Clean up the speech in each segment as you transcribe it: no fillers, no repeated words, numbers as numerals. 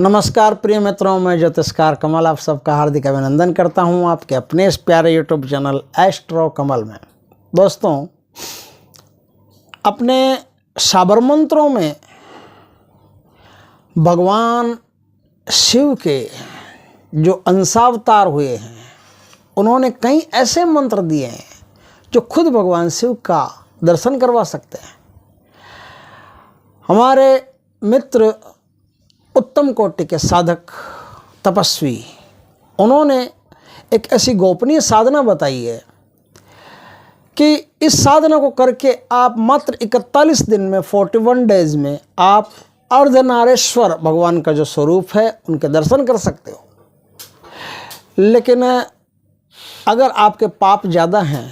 नमस्कार प्रिय मित्रों, मैं ज्योतिषकार कमल आप सबका हार्दिक अभिनंदन करता हूं आपके अपने इस प्यारे यूट्यूब चैनल एस्ट्रो कमल में। दोस्तों, अपने साबर मंत्रों में भगवान शिव के जो अंशावतार हुए हैं, उन्होंने कई ऐसे मंत्र दिए हैं जो खुद भगवान शिव का दर्शन करवा सकते हैं। हमारे मित्र उत्तम कोटि के साधक तपस्वी, उन्होंने एक ऐसी गोपनीय साधना बताई है कि इस साधना को करके आप मात्र 41 दिन में 41 डेज में आप अर्धनारेश्वर भगवान का जो स्वरूप है उनके दर्शन कर सकते हो। लेकिन अगर आपके पाप ज़्यादा हैं,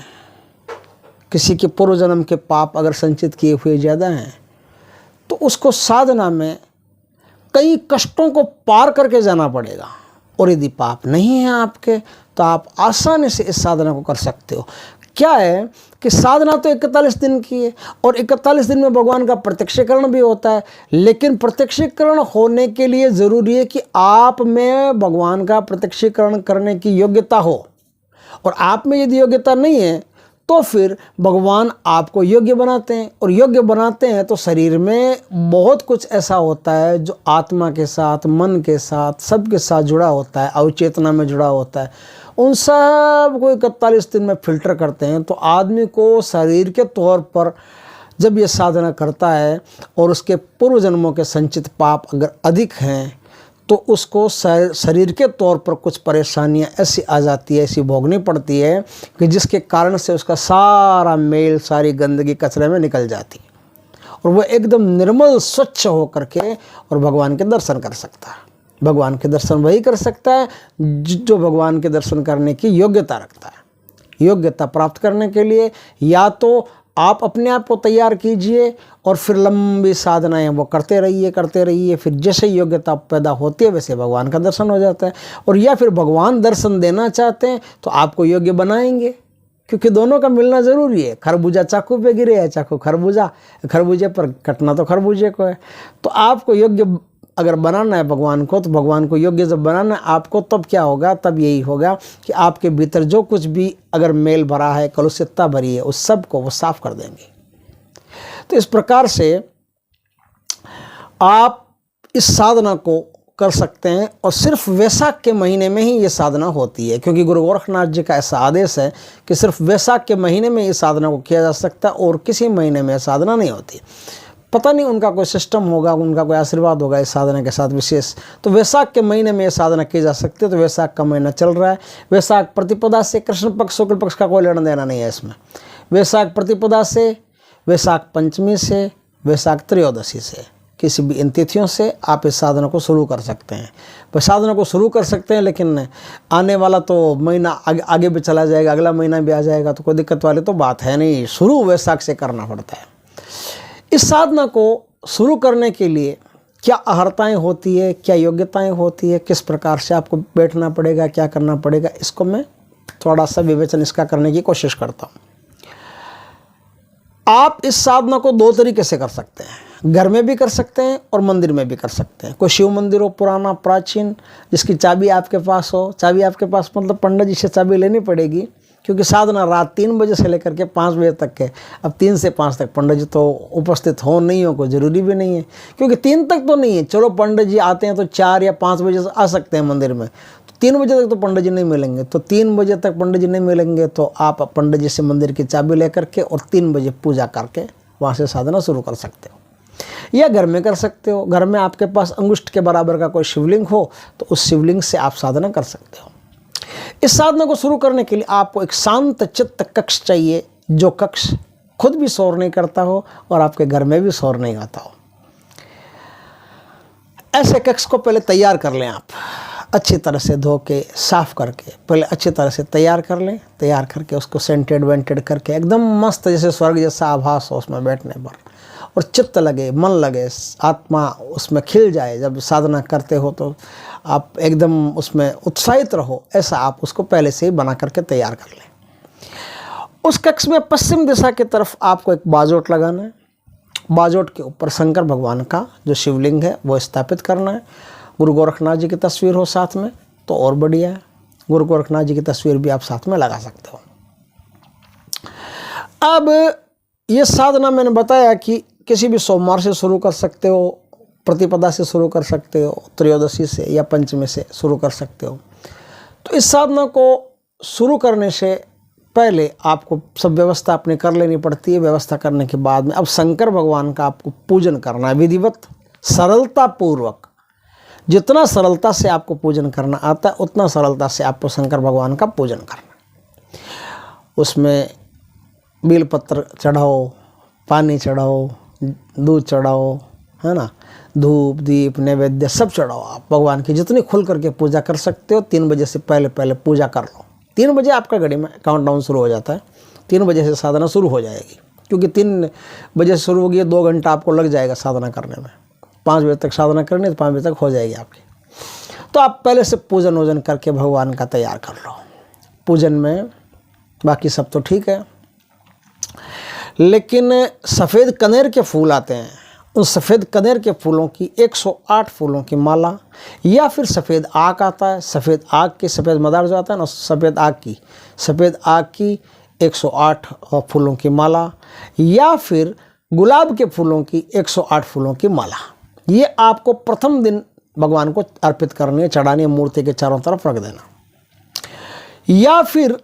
किसी के पूर्व जन्म के पाप अगर संचित किए हुए ज़्यादा हैं, तो उसको साधना में कई कष्टों को पार करके जाना पड़ेगा। और यदि पाप नहीं है आपके, तो आप आसानी से इस साधना को कर सकते हो। क्या है कि साधना तो 41 दिन की है और 41 दिन में भगवान का प्रत्यक्षीकरण भी होता है, लेकिन प्रत्यक्षीकरण होने के लिए ज़रूरी है कि आप में भगवान का प्रत्यक्षीकरण करने की योग्यता हो। और आप में यदि योग्यता नहीं है तो फिर भगवान आपको योग्य बनाते हैं, और योग्य बनाते हैं तो शरीर में बहुत कुछ ऐसा होता है जो आत्मा के साथ, मन के साथ, सबके साथ जुड़ा होता है, अवचेतना में जुड़ा होता है। उन सब को 41 दिन में फिल्टर करते हैं। तो आदमी को शरीर के तौर पर जब ये साधना करता है और उसके पूर्व जन्मों के संचित पाप अगर अधिक हैं, तो उसको शरीर के तौर पर कुछ परेशानियां ऐसी आ जाती है, ऐसी भोगनी पड़ती है कि जिसके कारण से उसका सारा मेल, सारी गंदगी कचरे में निकल जाती है और वह एकदम निर्मल स्वच्छ हो करके और भगवान के दर्शन कर सकता है। भगवान के दर्शन वही कर सकता है जो भगवान के दर्शन करने की योग्यता रखता है। योग्यता प्राप्त करने के लिए या तो आप अपने आप को तैयार कीजिए और फिर लंबी साधनाएं वो करते रहिए। फिर जैसे योग्यता पैदा होती है वैसे भगवान का दर्शन हो जाता है। और या फिर भगवान दर्शन देना चाहते हैं तो आपको योग्य बनाएंगे, क्योंकि दोनों का मिलना ज़रूरी है। खरबूजा चाकू पे गिरे या चाकू खरबूजे पर कटना तो खरबूजे को है। तो आपको योग्य अगर बनाना है भगवान को, तो भगवान को योग्य जब बनाना है आपको, तब क्या होगा? तब यही होगा कि आपके भीतर जो कुछ भी अगर मेल भरा है, कलुषितता भरी है, उस सब को वो साफ कर देंगे। तो इस प्रकार से आप इस साधना को कर सकते हैं। और सिर्फ वैशाख के महीने में ही ये साधना होती है, क्योंकि गुरु गोरखनाथ जी का ऐसा आदेश है कि सिर्फ वैशाख के महीने में ये साधना को किया जा सकता है और किसी महीने में साधना नहीं होती। पता नहीं उनका कोई सिस्टम होगा, उनका कोई आशीर्वाद होगा इस साधना के साथ विशेष। तो वैशाख के महीने में ये साधना की जा सकती है। तो वैशाख का महीना चल रहा है। वैशाख प्रतिपदा से कृष्ण पक्ष शुक्ल पक्ष का कोई लेना देना नहीं है इसमें। वैशाख प्रतिपदा से, वैशाख पंचमी से, वैशाख त्रयोदशी से, किसी भी इन तिथियों से आप इस साधना को शुरू कर सकते हैं। तो साधना को शुरू कर सकते हैं, लेकिन आने वाला तो महीना आगे भी चला जाएगा, अगला महीना भी आ जाएगा, तो कोई दिक्कत वाली तो बात है नहीं। शुरू वैशाख से करना पड़ता है। इस साधना को शुरू करने के लिए क्या अहर्ताएं होती है, क्या योग्यताएं होती है, किस प्रकार से आपको बैठना पड़ेगा, क्या करना पड़ेगा, इसको मैं थोड़ा सा विवेचन इसका करने की कोशिश करता हूँ। आप इस साधना को दो तरीके से कर सकते हैं। घर में भी कर सकते हैं और मंदिर में भी कर सकते हैं। कोई शिव मंदिर हो पुराना प्राचीन, जिसकी चाबी आपके पास हो। चाबी आपके पास मतलब पंडित जी से चाबी लेनी पड़ेगी, क्योंकि साधना रात 3 बजे से लेकर के 5 बजे तक है। अब 3 से 5 तक पंडित जी तो उपस्थित हो नहीं हो, कोई ज़रूरी भी नहीं है, क्योंकि 3 तक तो नहीं है। चलो पंडित जी आते हैं तो 4 या 5 बजे से आ सकते हैं मंदिर में, तो 3 बजे तक तो पंडित जी नहीं मिलेंगे। तो 3 बजे तक पंडित जी नहीं मिलेंगे तो आप पंडित जी से मंदिर की चाबी लेकर के और 3 बजे पूजा करके वहाँ से साधना शुरू कर सकते हो। या घर में कर सकते हो। घर में आपके पास अंगुष्ठ के बराबर का कोई शिवलिंग हो तो उस शिवलिंग से आप साधना कर सकते हो। इस साधना को शुरू करने के लिए आपको एक शांत चित्त कक्ष चाहिए, जो कक्ष खुद भी शोर नहीं करता हो और आपके घर में भी शोर नहीं आता हो। ऐसे कक्ष को पहले तैयार कर लें। आप अच्छी तरह से धो के साफ करके पहले अच्छी तरह से तैयार कर लें। तैयार करके उसको सेंटेड वेंटेड करके एकदम मस्त, जैसे स्वर्ग जैसा आभास हो उसमें बैठने पर, और चित्त लगे, मन लगे, आत्मा उसमें खिल जाए। जब साधना करते हो तो आप एकदम उसमें उत्साहित रहो, ऐसा आप उसको पहले से ही बना करके तैयार कर लें। उस कक्ष में पश्चिम दिशा की तरफ आपको एक बाजोट लगाना है। बाजोट के ऊपर शंकर भगवान का जो शिवलिंग है वो स्थापित करना है। गुरु गोरखनाथ जी की तस्वीर हो साथ में तो और बढ़िया है, गुरु गोरखनाथ जी की तस्वीर भी आप साथ में लगा सकते हो। अब ये साधना मैंने बताया कि किसी भी सोमवार से शुरू कर सकते हो, प्रतिपदा से शुरू कर सकते हो, त्रयोदशी से या पंचमी से शुरू कर सकते हो। तो इस साधना को शुरू करने से पहले आपको सब व्यवस्था अपनी कर लेनी पड़ती है। व्यवस्था करने के बाद में अब शंकर भगवान का आपको पूजन करना है विधिवत, सरलता पूर्वक। जितना सरलता से आपको पूजन करना आता है उतना सरलता से आपको शंकर भगवान का पूजन करना है। उसमें बेलपत्र चढ़ाओ, पानी चढ़ाओ, दूध चढ़ाओ, है ना, धूप दीप नैवेद्य सब चढ़ाओ। आप भगवान की जितनी खुल करके पूजा कर सकते हो 3 बजे से पहले पहले पूजा कर लो। 3 बजे आपका घड़ी में काउंटडाउन शुरू हो जाता है, 3 बजे से साधना शुरू हो जाएगी, क्योंकि 3 बजे से शुरू होगी, 2 घंटा आपको लग जाएगा साधना करने में। 5 बजे तक साधना करनी तो 5 बजे तक हो जाएगी आपकी। तो आप पहले से पूजन वूजन करके भगवान का तैयार कर लो। पूजन में बाकी सब तो ठीक है, लेकिन सफ़ेद कनेर के फूल आते हैं, उन सफ़ेद कनेर के फूलों की 108 फूलों की माला, या फिर सफ़ेद आग आता है, सफ़ेद आग की, सफ़ेद मदार जो आता है ना, सफ़ेद आग की 108 फूलों की माला, या फिर गुलाब के फूलों की 108 फूलों की माला, ये आपको प्रथम दिन भगवान को अर्पित करनी है, चढ़ानी है, मूर्ति के चारों तरफ रख देना। या फिर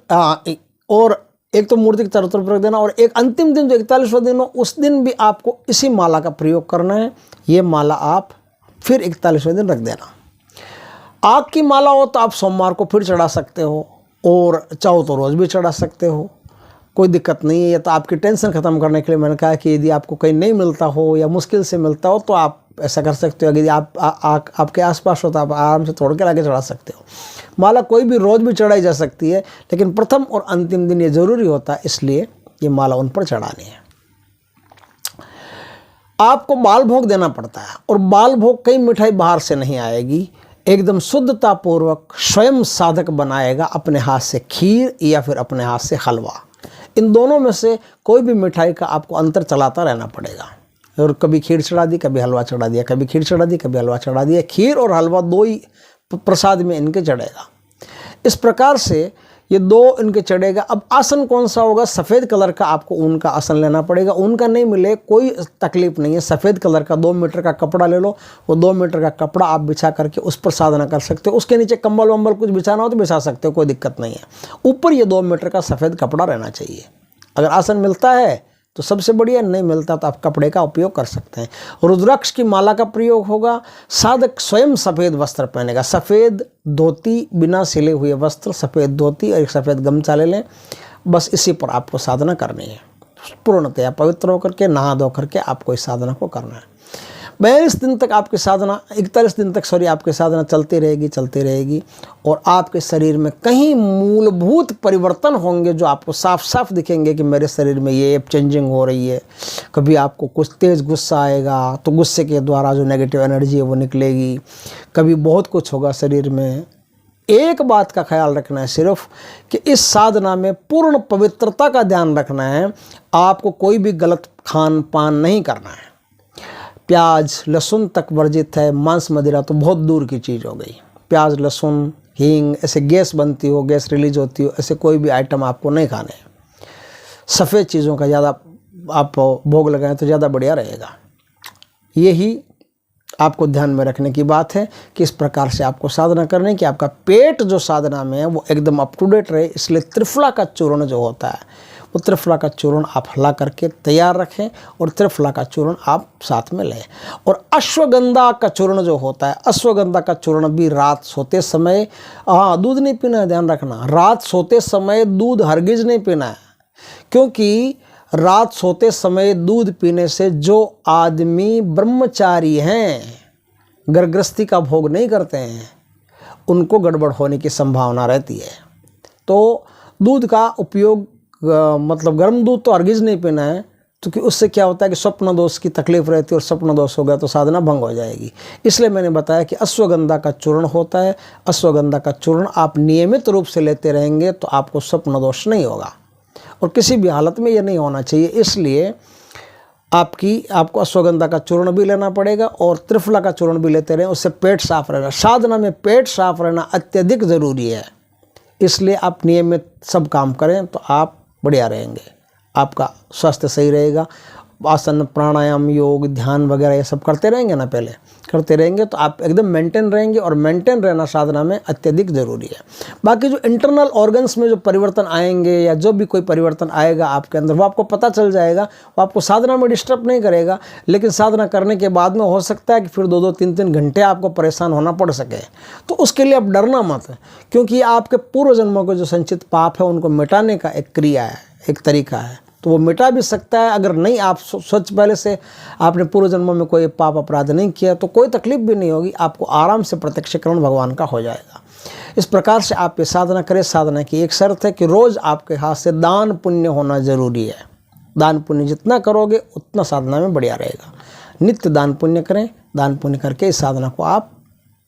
और एक तो मूर्ति के चारों तरफ रख देना, और एक अंतिम दिन जो 41वां दिन हो उस दिन भी आपको इसी माला का प्रयोग करना है। ये माला आप फिर 41वें दिन रख देना। आग की माला हो तो आप सोमवार को फिर चढ़ा सकते हो, और चाहो तो रोज़ भी चढ़ा सकते हो, कोई दिक्कत नहीं है। ये तो आपकी टेंशन ख़त्म करने के लिए मैंने कहा कि यदि आपको कहीं नहीं मिलता हो या मुश्किल से मिलता हो तो आप ऐसा कर सकते हो। यदि आपके आसपास हो तो आप आराम से तोड़ के लाके चढ़ा सकते हो। माला कोई भी रोज़ भी चढ़ाई जा सकती है, लेकिन प्रथम और अंतिम दिन ये ज़रूरी होता है, इसलिए ये माला उन पर चढ़ानी है। आपको बाल भोग देना पड़ता है, और बाल भोग कई मिठाई बाहर से नहीं आएगी, एकदम शुद्धता पूर्वक स्वयं साधक बनाएगा अपने हाथ से खीर या फिर अपने हाथ से हलवा। इन दोनों में से कोई भी मिठाई का आपको अंतर चलाता रहना पड़ेगा। और कभी खीर चढ़ा दी, कभी हलवा चढ़ा दिया, कभी खीर चढ़ा दी, कभी हलवा चढ़ा दिया। खीर और हलवा 2 ही प्रसाद में इनके चढ़ेगा। इस प्रकार से ये 2 इनके चढ़ेगा। अब आसन कौन सा होगा? सफ़ेद कलर का आपको ऊन का आसन लेना पड़ेगा। ऊन का नहीं मिले कोई तकलीफ नहीं है, सफ़ेद कलर का 2 मीटर का कपड़ा ले लो। वो 2 मीटर का कपड़ा आप बिछा करके उस पर साधना कर सकते हो। उसके नीचे कंबल वंबल कुछ बिछाना हो तो बिछा सकते हो, कोई दिक्कत नहीं है। ऊपर ये 2 मीटर का सफ़ेद कपड़ा रहना चाहिए। अगर आसन मिलता है तो सबसे बढ़िया, नहीं मिलता तो आप कपड़े का उपयोग कर सकते हैं। रुद्राक्ष की माला का प्रयोग होगा। साधक स्वयं सफ़ेद वस्त्र पहनेगा, सफ़ेद धोती, बिना सिले हुए वस्त्र, सफ़ेद धोती और एक सफ़ेद गमछा ले लें। बस इसी पर आपको साधना करनी है। पूर्णतया पवित्र होकर के, नहा धो करके आपको इस साधना को करना है। 42 दिन तक आपकी साधना, 41 दिन तक आपकी साधना चलती रहेगी, और आपके शरीर में कहीं मूलभूत परिवर्तन होंगे जो आपको साफ साफ दिखेंगे कि मेरे शरीर में ये चेंजिंग हो रही है। कभी आपको कुछ तेज़ गुस्सा आएगा तो गुस्से के द्वारा जो नेगेटिव एनर्जी है वो निकलेगी। कभी बहुत कुछ होगा शरीर में। एक बात का ख्याल रखना है सिर्फ कि इस साधना में पूर्ण पवित्रता का ध्यान रखना है। आपको कोई भी गलत खान पान नहीं करना है। प्याज लहसुन तक वर्जित है, मांस मदिरा तो बहुत दूर की चीज़ हो गई। प्याज लहसुन हींग, ऐसे गैस बनती हो, गैस रिलीज होती हो, ऐसे कोई भी आइटम आपको नहीं खाने। सफ़ेद चीज़ों का ज़्यादा आप भोग लगाएं तो ज़्यादा बढ़िया रहेगा। यही आपको ध्यान में रखने की बात है कि इस प्रकार से आपको साधना करने की, आपका पेट जो साधना में है वो एकदम अप टू डेट रहे। इसलिए त्रिफला का चूर्ण जो होता है वो त्रिफला का चूर्ण आप हला करके तैयार रखें, और त्रिफला का चूर्ण आप साथ में लें। और अश्वगंधा का चूर्ण जो होता है, अश्वगंधा का चूर्ण भी रात सोते समय, दूध नहीं पीना है, ध्यान रखना। रात सोते समय दूध हरगिज नहीं पीना है, क्योंकि रात सोते समय दूध पीने से जो आदमी ब्रह्मचारी हैं, गर्भगृहस्थी का भोग नहीं करते हैं, उनको गड़बड़ होने की संभावना रहती है। तो दूध का उपयोग, मतलब गर्म दूध तो हरगिज नहीं पीना है, क्योंकि उससे क्या होता है कि स्वप्न दोष की तकलीफ रहती है, और स्वप्न दोष हो गया तो साधना भंग हो जाएगी। इसलिए मैंने बताया कि अश्वगंधा का चूर्ण होता है। अश्वगंधा का चूर्ण आप नियमित रूप से लेते रहेंगे तो आपको स्वप्न दोष नहीं होगा, और किसी भी हालत में ये नहीं होना चाहिए। इसलिए आपको अश्वगंधा का चूर्ण भी लेना पड़ेगा और त्रिफला का चूर्ण भी लेते रहें, उससे पेट साफ रहेगा। साधना में पेट साफ रहना अत्यधिक ज़रूरी है, इसलिए आप नियमित सब काम करें तो आप बढ़िया रहेंगे, आपका स्वास्थ्य सही रहेगा। आसन, प्राणायाम, योग, ध्यान वगैरह ये सब करते रहेंगे ना, पहले करते रहेंगे तो आप एकदम मेंटेन रहेंगे, और मेंटेन रहना साधना में अत्यधिक ज़रूरी है। बाकी जो इंटरनल ऑर्गन्स में जो परिवर्तन आएंगे या जो भी कोई परिवर्तन आएगा आपके अंदर, वो आपको पता चल जाएगा, वो आपको साधना में डिस्टर्ब नहीं करेगा। लेकिन साधना करने के बाद में हो सकता है कि फिर 2-2, 3-3 घंटे आपको परेशान होना पड़ सके, तो उसके लिए आप डरना मत, क्योंकि आपके पूर्व जन्मों के जो संचित पाप है उनको मिटाने का एक क्रिया है, एक तरीका है, तो वो मिटा भी सकता है। अगर नहीं आप स्वच्छ पहले से आपने पूर्व जन्मों में कोई पाप अपराध नहीं किया तो कोई तकलीफ भी नहीं होगी, आपको आराम से प्रत्यक्षीकरण भगवान का हो जाएगा। इस प्रकार से आप ये साधना करें। साधना की एक शर्त है कि रोज़ आपके हाथ से दान पुण्य होना ज़रूरी है। दान पुण्य जितना करोगे उतना साधना में बढ़िया रहेगा। नित्य दान पुण्य करें, दान पुण्य करके इस साधना को आप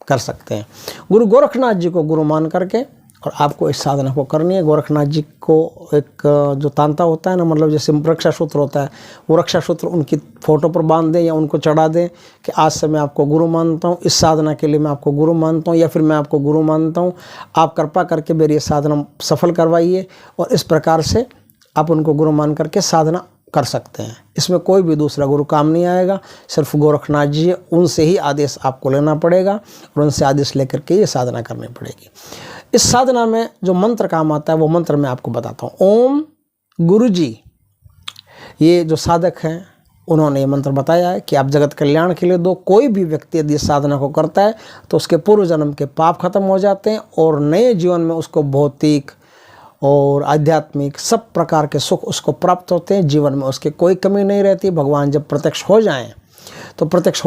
कर सकते हैं। गुरु गोरखनाथ जी को गुरु मान करके और आपको इस साधना को करनी है। गोरखनाथ जी को एक जो तांता होता है ना, मतलब जैसे रक्षा सूत्र होता है, वो रक्षा सूत्र उनकी फ़ोटो पर बांध दें या उनको चढ़ा दें कि आज से मैं आपको गुरु मानता हूँ, इस साधना के लिए मैं आपको गुरु मानता हूँ, या फिर मैं आपको गुरु मानता हूँ, आप कृपा करके मेरी ये साधना सफल करवाइए। और इस प्रकार से आप उनको गुरु मान करके साधना कर सकते हैं। इसमें कोई भी दूसरा गुरु काम नहीं आएगा, सिर्फ गोरखनाथ जी, उनसे ही आदेश आपको लेना पड़ेगा और उनसे आदेश लेकर के ये साधना करनी पड़ेगी। इस साधना में जो मंत्र काम आता है वो मंत्र मैं आपको बताता हूँ। ओम गुरु जी, ये जो साधक हैं उन्होंने ये मंत्र बताया है कि आप जगत कल्याण के लिए दो। कोई भी व्यक्ति यदि इस साधना को करता है तो उसके पूर्व जन्म के पाप खत्म हो जाते हैं और नए जीवन में उसको भौतिक और आध्यात्मिक सब प्रकार के सुख उसको प्राप्त होते हैं। जीवन में उसकी कोई कमी नहीं रहती। भगवान जब प्रत्यक्ष हो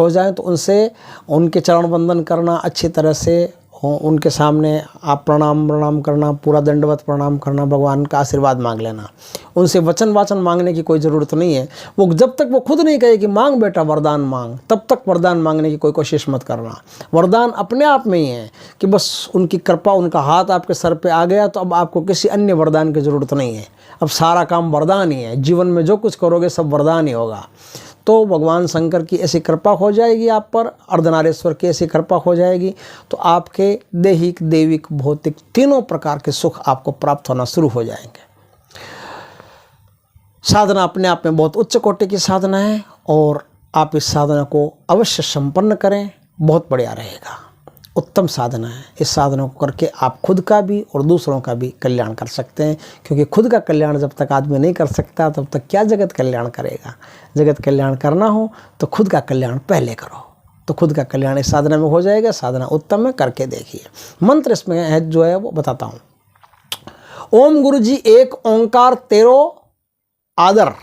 जाएं तो उनसे उनके चरण वंदन करना, अच्छी तरह से उनके सामने आप प्रणाम करना, पूरा दंडवत प्रणाम करना, भगवान का आशीर्वाद मांग लेना। उनसे वचन वाचन मांगने की कोई ज़रूरत नहीं है। वो जब तक वो खुद नहीं कहे कि मांग बेटा वरदान मांग, तब तक वरदान मांगने की कोई कोशिश मत करना। वरदान अपने आप में ही है कि बस उनकी कृपा, उनका हाथ आपके सर पे आ गया तो अब आपको किसी अन्य वरदान की ज़रूरत नहीं है। अब सारा काम वरदान ही है। जीवन में जो कुछ करोगे सब वरदान ही होगा। तो भगवान शंकर की ऐसी कृपा हो जाएगी आप पर, अर्धनारीश्वर की ऐसी कृपा हो जाएगी तो आपके दैहिक, दैविक, भौतिक तीनों प्रकार के सुख आपको प्राप्त होना शुरू हो जाएंगे। साधना अपने आप में बहुत उच्च कोटि की साधना है और आप इस साधना को अवश्य संपन्न करें, बहुत बढ़िया रहेगा। उत्तम साधना है। इस साधना को करके आप खुद का भी और दूसरों का भी कल्याण कर सकते हैं, क्योंकि खुद का कल्याण जब तक आदमी नहीं कर सकता तब तक क्या जगत कल्याण करेगा। जगत कल्याण करना हो तो खुद का कल्याण पहले करो, तो खुद का कल्याण इस साधना में हो जाएगा। साधना उत्तम है, करके देखिए। मंत्र इसमें है जो है वो बताता हूँ। ओम गुरु जी एक ओंकार तेरो आदर।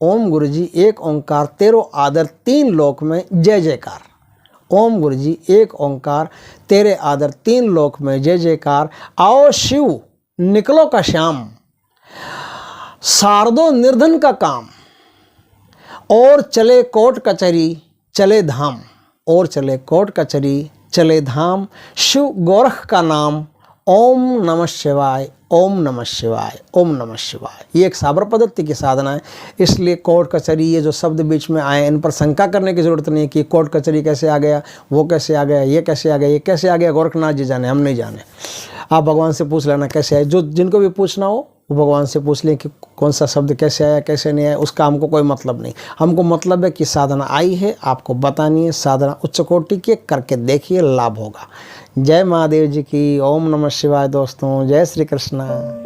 ओम गुरु जी एक ओंकार तेरो आदर, तीन लोक में जय जयकार। ओम गुरु जी एक ओंकार तेरे आदर, तीन लोक में जय जयकार। आओ शिव निकलो का श्याम, शारदो निर्धन का काम। और चले कोट कचरी चले धाम, और चले कोट कचरी चले धाम। शिव गोरख का नाम, ओम नमः शिवाय, ओम नमः शिवाय, ओम नमः शिवाय। ये एक साबर पद्धति की साधना है, इसलिए कोर्ट कचहरी ये जो शब्द बीच में आए इन पर शंका करने की ज़रूरत नहीं है कि कोर्ट कचहरी कैसे आ गया, वो कैसे आ गया, ये कैसे आ गया, ये कैसे आ गया। गोरखनाथ जी जाने, हम नहीं जाने। आप भगवान से पूछ लेना कैसे आए। जो जिनको भी पूछना हो वो भगवान से पूछ लें कि कौन सा शब्द कैसे आया, कैसे नहीं आया। उसका हमको कोई मतलब नहीं। हमको मतलब है कि साधना आई है, आपको बतानी है। साधना उच्च कोटि की, करके देखिए, लाभ होगा। जय महादेव जी की। ओम नमः शिवाय दोस्तों। जय श्री कृष्ण।